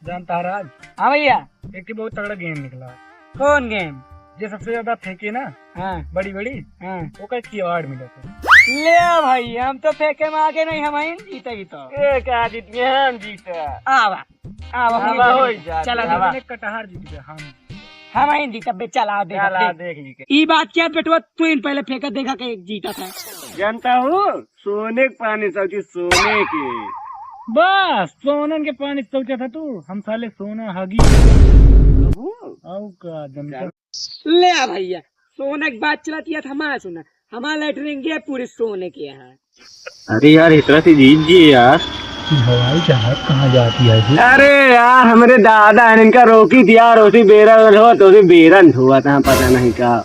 जानता राज। हाँ भैया। एक बहुत तगड़ा गेम निकला। कौन गेम? जो सबसे ज्यादा फेंके ना हाँ बड़ी बड़ी हाँ। वो का की अवार्ड मिला था। ले भाई हम तो फेंके में आगे नहीं, हम जीते तो क्या जीत गए हम जीते। आवा आवा हो जा। चला कटहार जीत गया हम ही जीता बे। चला देख ली। ई बात क्या बेटवा तू इन पहले फेंका देखा के जीता था। जानता हूँ सोने के पानी सोची सोने के। बस सोनन के पानी सोचा था तू। हम साले सोना हगी का जनता। ले भैया सोने की बात चलाती है हमारा सुना। हमारा लेटरिंग के पूरे सोने के है। अरे यार इतना सी जीजिए यार। हवाई जहाज कहाँ जाती है जी? अरे यार हमारे दादा है इनका रोकी थी यार। उसी बेरन हो तो उसी बेरन हुआ था पता नहीं क्या।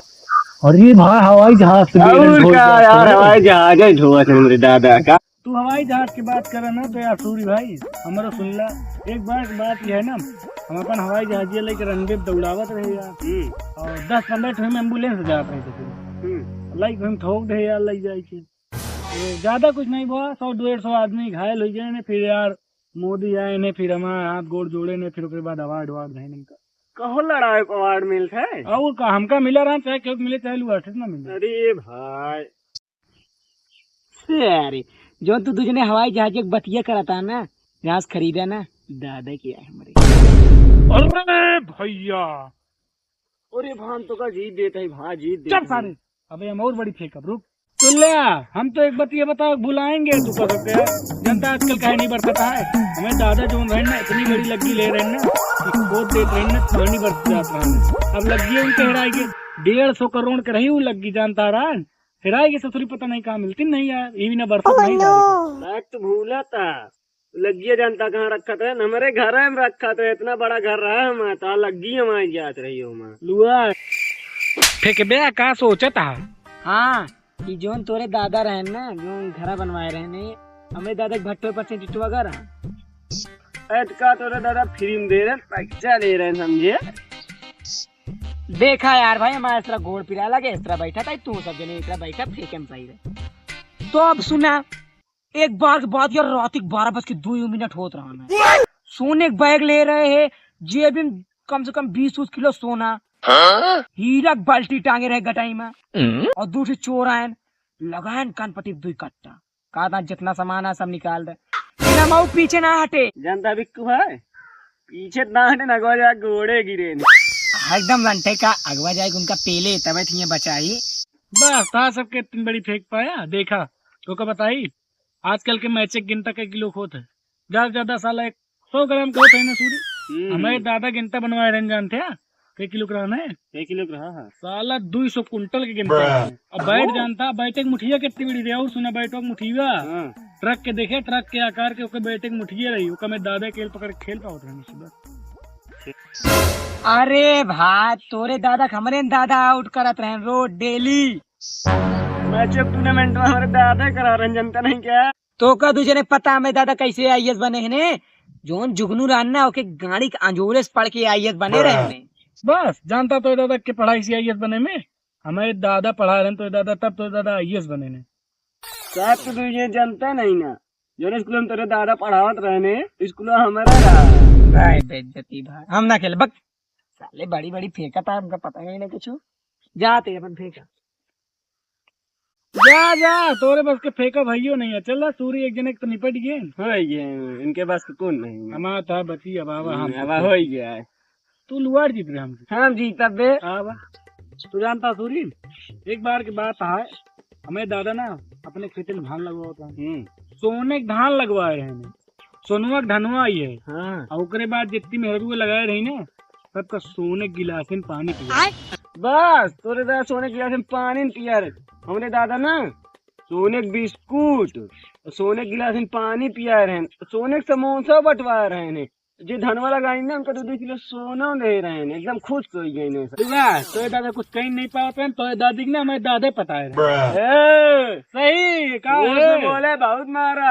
और ये भाई हवाई जहाज से और क्या यार हवाई जहाज हुआ था मेरे दादा का। तू हवाई जहाज की बात करे ना तो यार सूरी भाई हमारा सुन ला। एक बार की बात यह है ना हम अपन हवाई जहाज लेकर रनवे दौड़ावत रहे यार। और 10-15 में एम्बुलेंस जात रहे थे। लाइक हम ठोक दे यार लग जाए के। ज्यादा कुछ नहीं हुआ। 100-150 आदमी घायल हो गए ने। फिर यार मोदी आए ने फिर हमारे हाथ गोड़ जोड़े ने। फिर उसके बाद अवार्ड नहीं इनका कहो लड़ाई अवार्ड मिलता है। और का हमका मिला रहा चाहे क्यों मिले चाहे लुआठे ना मिले। अरे भाई अरे जो तू तुझने हवाई जहाज एक बतिया करा था ना जहाज खरीदा ना दादा किया है हमारे। अरे भैया अरे भान तो का जीत देता है भाई जीत चल सारे। अबे हम और बड़ी फेंकअप रुक सुन ले। हम तो एक बतिया बताओ बुलाएंगे तू कर सकते हैं। जनता आजकल कहीं नहीं बरसता है। हमें दादा जो रहे ना इतनी बड़ी लग्गी ले रहे ना बहुत देख रहे ना पानी बरस जाता है। अब लग्गी उनके हिराएगी 150 करोड़ के रही वो लग्गी जानता रहा हिराएगी ससुरी पता नहीं कहाँ मिलती नहीं यार। ये भी ना बरसत नहीं तो भूला था लग्गी जानता कहाँ रखा था। हमारे घर में रखा था। इतना बड़ा घर रहा हमारा तो लग्गी हमारी जात रही हो लुआ फेंक बे का सोचा था। हाँ कि जोन तोरे दादा रहे ना जो घर बनवाए रहे ने हमें दादा के भट्टो पर से टिटवा घर का तोरे दादा फ्री में दे रहे पैसा ले रहे समझे। देखा यार भाई हमारा इस तरह गोड़ पिरा लगे इस तरह बैठा था तू सब जने इस तरह बैठा फेंके में सही रहे। तो अब सुना एक बार के बाद यार रात 12:02 होत रहा मैं सोने के बैग ले रहे हैं जेब में कम से कम 20 किलो सोना। हीरा बाल्टी टांगे रहे गटाई में और दूसरे चोर आए लगाए कानपट्टी 2 कट्टा कहा जितना सामान है सब निकाल दे। पीछे ना हटे जनता बिक्कू है पीछे ना हटे नगवा जा घोड़े गिरे एकदम घंटे का अगवा जाएगा उनका पेले तबे थी बचाई। बस था सबके इतनी बड़ी फेंक पाया देखा तो क्या बताई। आजकल के मैचे गिनता के किलो खोत है ज्यादा साल 100 ग्राम का होता है ना सूरी। हमारे दादा गिनता बनवाए रहे जानते हैं कई किलो का है 1 किलो का साला 200 कुंटल के गिनता है। अब बैठ जानता बैठे मुठिया कितनी बड़ी रही सुना बैठो मुठिया ट्रक के देखे ट्रक के आकार के ओके बैठे मुठिया रही ओका मैं दादा खेल पकड़ खेल पाओ सुबह। अरे भाई तोरे दादा हमारे दादा आउट करत रहे रोज डेली मैच टूर्नामेंट में हमारे दादा करा रहे जनता नहीं क्या। तो का तुझे पता हमें दादा कैसे आईएएस बने हैं जोन जुगनू रान्ना ओके गाड़ी के अंजोरे से पढ़ के आईएएस बने रहे। बस जानता तो दादा के पढ़ाई से आईएएस बने में हमारे दादा पढ़ा रहे तो दादा तब तो दादा आईएएस बने ने। साहब तो तुझे जानता नहीं ना जो स्कूल में तेरे दादा पढ़ावत रहे स्कूल हमारा रहा बेइज्जती भाई हम ना खेले बक साले बड़ी बड़ी फेंका था हमका पता ही नहीं कुछ जाते अपन फेंका जा तोरे बस के फेंका भाइयों नहीं है। चल सूर्य एक जने तो निपट गए इनके पास कौन नहीं हमारा था बची अब हवा हो गया है। तू लुआर जीत रहे हमसे हम जीता बे। तू जानता सूरी एक बार की बात है हमें दादा ना अपने खेत में धान लगवा होता सोने के धान लगवाए रहे सोनुआ धनुआ आई है। और उसके बाद जितनी मेहरू लगाए रही ना सबका सोने गिलास में पानी पिया। बस तोरे दादा सोने गिलास में पानी पिया रहे हमने दादा ना सोने के बिस्कुट सोने गिलास में पानी पिया रहे सोने के समोसा बंटवा रहे हैं जो धनवा लगाई ना उनका 2 किलो सोना दे रहे हैं एकदम खुश हो गए। तो दादा कुछ कहीं नहीं पाते तो दादी ना हमारे दादे पता है सही बोले बहुत मारा।